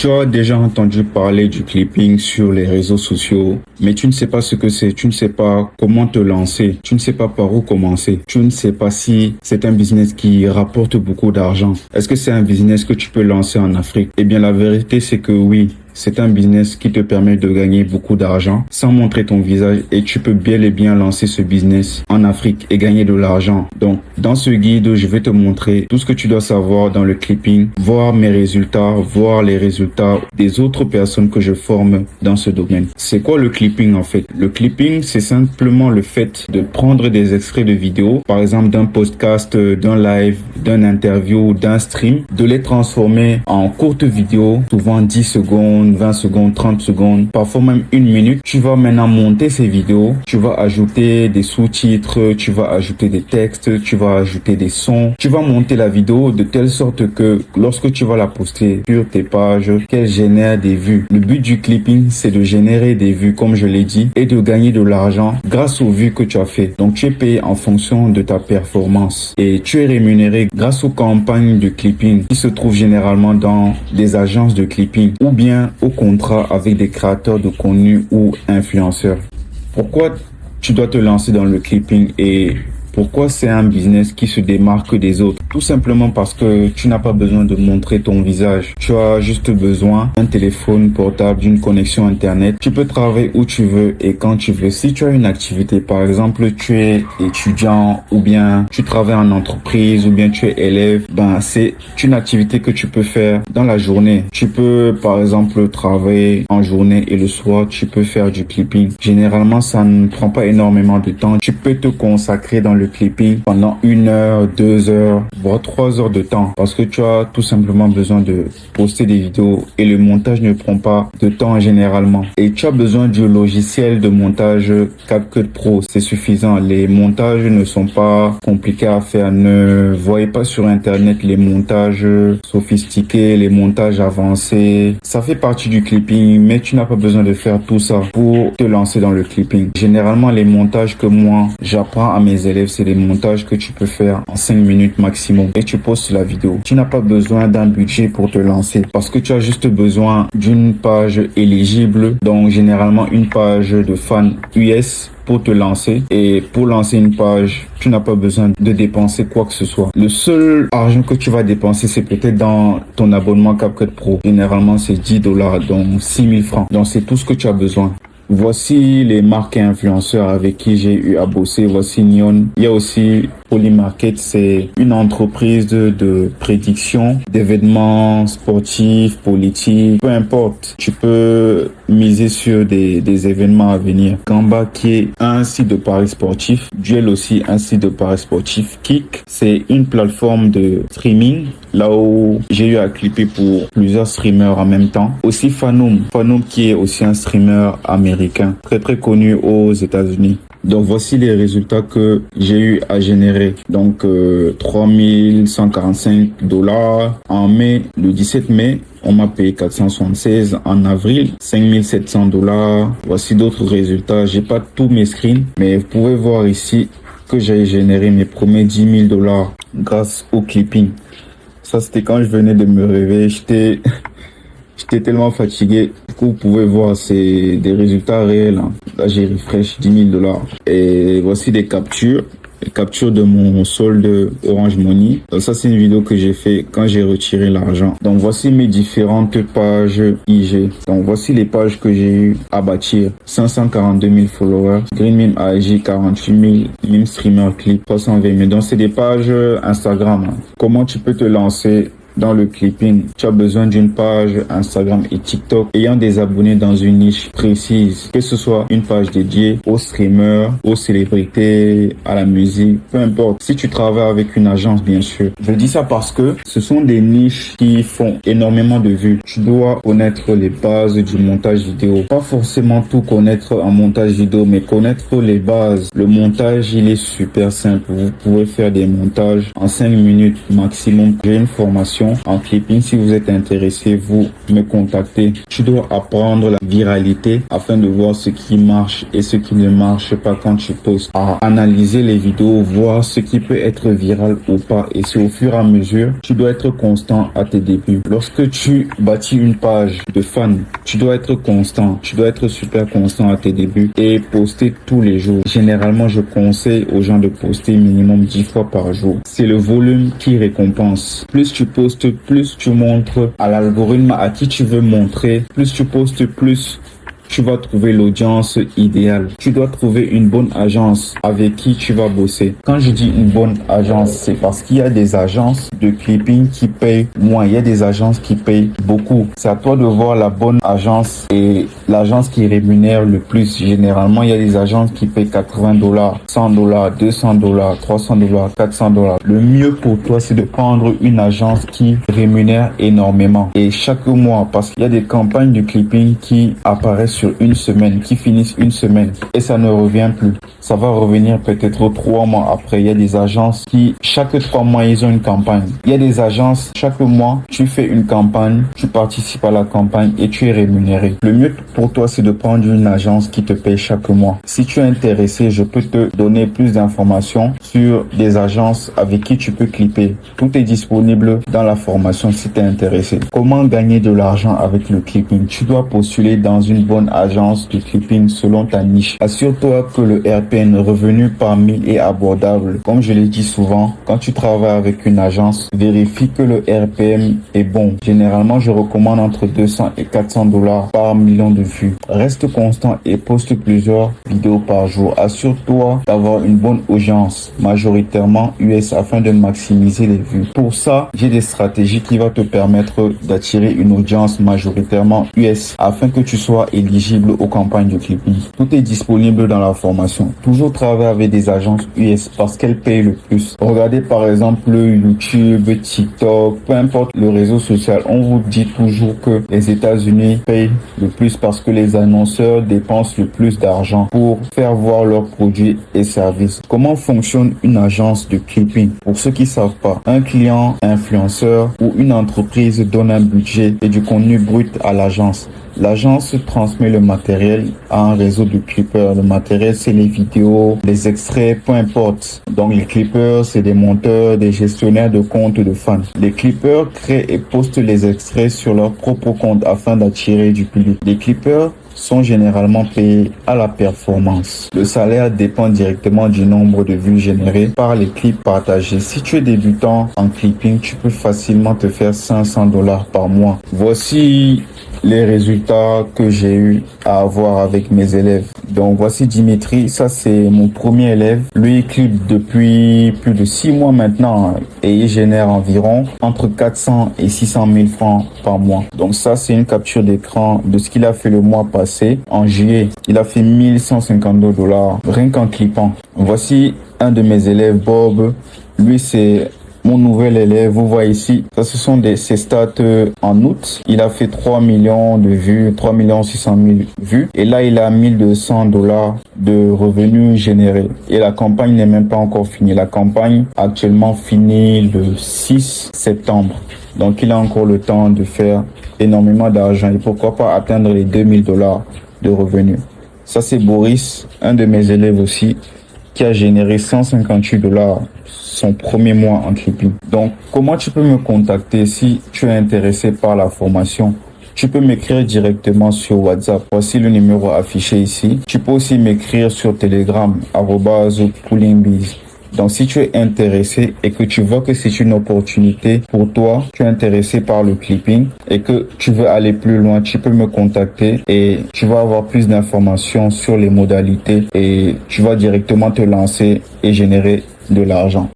Tu as déjà entendu parler du clipping sur les réseaux sociaux, mais tu ne sais pas ce que c'est, tu ne sais pas comment te lancer, tu ne sais pas par où commencer, tu ne sais pas si c'est un business qui rapporte beaucoup d'argent. Est-ce que c'est un business que tu peux lancer en Afrique? Eh bien, la vérité, c'est que oui. C'est un business qui te permet de gagner beaucoup d'argent sans montrer ton visage et tu peux bel et bien lancer ce business en Afrique et gagner de l'argent. Donc, dans ce guide, je vais te montrer tout ce que tu dois savoir dans le clipping, voir mes résultats, voir les résultats des autres personnes que je forme dans ce domaine. C'est quoi le clipping en fait? Le clipping, c'est simplement le fait de prendre des extraits de vidéos, par exemple d'un podcast, d'un live, d'un interview, d'un stream, de les transformer en courtes vidéos, souvent 10 secondes, 20 secondes, 30 secondes, parfois même 1 minute. Tu vas maintenant monter ces vidéos, tu vas ajouter des sous-titres, tu vas ajouter des textes, tu vas ajouter des sons. Tu vas monter la vidéo de telle sorte que lorsque tu vas la poster sur tes pages, qu'elle génère des vues. Le but du clipping, c'est de générer des vues, comme je l'ai dit, et de gagner de l'argent grâce aux vues que tu as fait. Donc tu es payé en fonction de ta performance et tu es rémunéré grâce aux campagnes de clipping qui se trouvent généralement dans des agences de clipping ou bien au contrat avec des créateurs de contenu ou influenceurs. Pourquoi tu dois te lancer dans le clipping et pourquoi c'est un business qui se démarque des autres? Tout simplement parce que tu n'as pas besoin de montrer ton visage. Tu as juste besoin d'un téléphone portable, d'une connexion internet. Tu peux travailler où tu veux et quand tu veux. Si tu as une activité, par exemple, tu es étudiant ou bien tu travailles en entreprise ou bien tu es élève, c'est une activité que tu peux faire dans la journée. Tu peux, par exemple, travailler en journée et le soir, tu peux faire du clipping. Généralement, ça ne prend pas énormément de temps. Tu peux te consacrer dans le clipping pendant 1 heure, 2 heures, voire 3 heures de temps parce que tu as tout simplement besoin de poster des vidéos et le montage ne prend pas de temps généralement. Et tu as besoin du logiciel de montage CapCut Pro, c'est suffisant. Les montages ne sont pas compliqués à faire. Ne voyez pas sur internet les montages sophistiqués, les montages avancés. Ça fait partie du clipping, mais tu n'as pas besoin de faire tout ça pour te lancer dans le clipping. Généralement, les montages que moi j'apprends à mes élèves, c'est des montages que tu peux faire en 5 minutes maximum et tu postes la vidéo. Tu n'as pas besoin d'un budget pour te lancer parce que tu as juste besoin d'une page éligible, donc généralement une page de fans US pour te lancer. Et pour lancer une page, tu n'as pas besoin de dépenser quoi que ce soit. Le seul argent que tu vas dépenser, c'est peut-être dans ton abonnement CapCut Pro. Généralement, c'est $10, donc 6 000 francs. Donc, c'est tout ce que tu as besoin. Voici les marques et influenceurs avec qui j'ai eu à bosser. Voici Neon. Il y a aussi Polymarket, c'est une entreprise de prédiction d'événements sportifs, politiques, peu importe. Tu peux miser sur des événements à venir. Gamba qui est un site de paris sportif. Duel aussi un site de paris sportif. Kick, c'est une plateforme de streaming. Là où j'ai eu à clipper pour plusieurs streamers en même temps. Aussi Fanum qui est aussi un streamer américain, très connu aux États-Unis. Donc voici les résultats que j'ai eu à générer. Donc $3 145 en mai, le 17 mai. On m'a payé 476 en avril, $5 700. Voici d'autres résultats. J'ai pas tous mes screens, mais vous pouvez voir ici que j'ai généré mes premiers $10 000 grâce au clipping. Ça, c'était quand je venais de me réveiller. J'étais tellement fatigué. Du coup, vous pouvez voir, c'est des résultats réels. Là, j'ai refresh $10 000. Et voici des captures. Les captures de mon solde Orange Money. Donc ça, c'est une vidéo que j'ai fait quand j'ai retiré l'argent. Donc voici mes différentes pages IG. Donc voici les pages que j'ai eu à bâtir. 542 000 followers. Green Meme AG 48 000. Meme Streamer Clip 320 000. Donc c'est des pages Instagram. Comment tu peux te lancer dans le clipping? Tu as besoin d'une page Instagram et TikTok ayant des abonnés dans une niche précise, que ce soit une page dédiée aux streamers, aux célébrités, à la musique, peu importe. Si tu travailles avec une agence, bien sûr. Je dis ça parce que ce sont des niches qui font énormément de vues. Tu dois connaître les bases du montage vidéo. Pas forcément tout connaître en montage vidéo, mais connaître les bases. Le montage, il est super simple. Vous pouvez faire des montages en 5 minutes maximum. J'ai une formation formations en clipping. Si vous êtes intéressé, vous me contactez. Tu dois apprendre la viralité afin de voir ce qui marche et ce qui ne marche pas quand tu postes. À analyser les vidéos, voir ce qui peut être viral ou pas. Et c'est au fur et à mesure, tu dois être constant à tes débuts. Lorsque tu bâtis une page de fans, tu dois être constant. Tu dois être super constant à tes débuts et poster tous les jours. Généralement, je conseille aux gens de poster minimum 10 fois par jour. C'est le volume qui récompense. Plus tu postes, plus tu montres à l'algorithme à qui tu veux montrer. Plus tu postes, plus tu vas trouver l'audience idéale. Tu dois trouver une bonne agence avec qui tu vas bosser. Quand je dis une bonne agence, c'est parce qu'il y a des agences de clipping qui payent moins. Il y a des agences qui payent beaucoup. C'est à toi de voir la bonne agence et l'agence qui rémunère le plus. Généralement, il y a des agences qui payent $80, $100, $200, $300, $400. Le mieux pour toi, c'est de prendre une agence qui rémunère énormément. Et chaque mois, parce qu'il y a des campagnes de clipping qui apparaissent sur une semaine, qui finissent une semaine et ça ne revient plus. Ça va revenir peut-être 3 mois après. Il y a des agences qui, chaque 3 mois, ils ont une campagne. Il y a des agences, chaque mois, tu fais une campagne, tu participes à la campagne et tu es rémunéré. Le mieux pour toi, c'est de prendre une agence qui te paye chaque mois. Si tu es intéressé, je peux te donner plus d'informations sur des agences avec qui tu peux clipper. Tout est disponible dans la formation si tu es intéressé. Comment gagner de l'argent avec le clipping? Tu dois postuler dans une bonne agence de clipping selon ta niche. Assure-toi que le RPM, revenu par 1000, est abordable. Comme je l'ai dit souvent, quand tu travailles avec une agence, vérifie que le RPM est bon. Généralement, je recommande entre 200 et $400 par million de vues. Reste constant et poste plusieurs vidéos par jour. Assure-toi d'avoir une bonne audience, majoritairement US, afin de maximiser les vues. Pour ça, j'ai des stratégies qui vont te permettre d'attirer une audience majoritairement US afin que tu sois éligible aux campagnes de clipping. Tout est disponible dans la formation. Toujours travailler avec des agences US parce qu'elles payent le plus. Regardez par exemple YouTube, TikTok, peu importe le réseau social. On vous dit toujours que les États-Unis payent le plus parce que les annonceurs dépensent le plus d'argent pour faire voir leurs produits et services. Comment fonctionne une agence de clipping? Pour ceux qui savent pas, un client, influenceur ou une entreprise donne un budget et du contenu brut à l'agence. L'agence transmet le matériel à un réseau de clippers. Le matériel, c'est les vidéos, les extraits, peu importe. Donc, les clippers, c'est des monteurs, des gestionnaires de comptes de fans. Les clippers créent et postent les extraits sur leur propre compte afin d'attirer du public. Les clippers sont généralement payés à la performance. Le salaire dépend directement du nombre de vues générées par les clips partagés. Si tu es débutant en clipping, tu peux facilement te faire $500 par mois. Voici les résultats que j'ai eu à avoir avec mes élèves. Donc voici Dimitri, ça c'est mon premier élève. Lui il clip depuis plus de 6 mois maintenant et il génère environ entre 400 et 600 000 francs par mois. Donc ça c'est une capture d'écran de ce qu'il a fait le mois passé. En juillet, il a fait $1152 rien qu'en clippant. Voici un de mes élèves, Bob. Lui c'est mon nouvel élève, vous voyez ici, ça ce sont ses stats en août. Il a fait 3 millions de vues, 3 600 000 vues. Et là, il a $1 200 de revenus générés. Et la campagne n'est même pas encore finie. La campagne actuellement finit le 6 septembre. Donc, il a encore le temps de faire énormément d'argent. Et pourquoi pas atteindre les $2000 de revenus. Ça, c'est Boris, un de mes élèves aussi, qui a généré $158 son premier mois en clipping. Donc, comment tu peux me contacter si tu es intéressé par la formation? Tu peux m'écrire directement sur WhatsApp. Voici le numéro affiché ici. Tu peux aussi m'écrire sur Telegram, @coolingbiz. Donc, si tu es intéressé et que tu vois que c'est une opportunité pour toi, tu es intéressé par le clipping et que tu veux aller plus loin, tu peux me contacter et tu vas avoir plus d'informations sur les modalités et tu vas directement te lancer et générer de l'argent.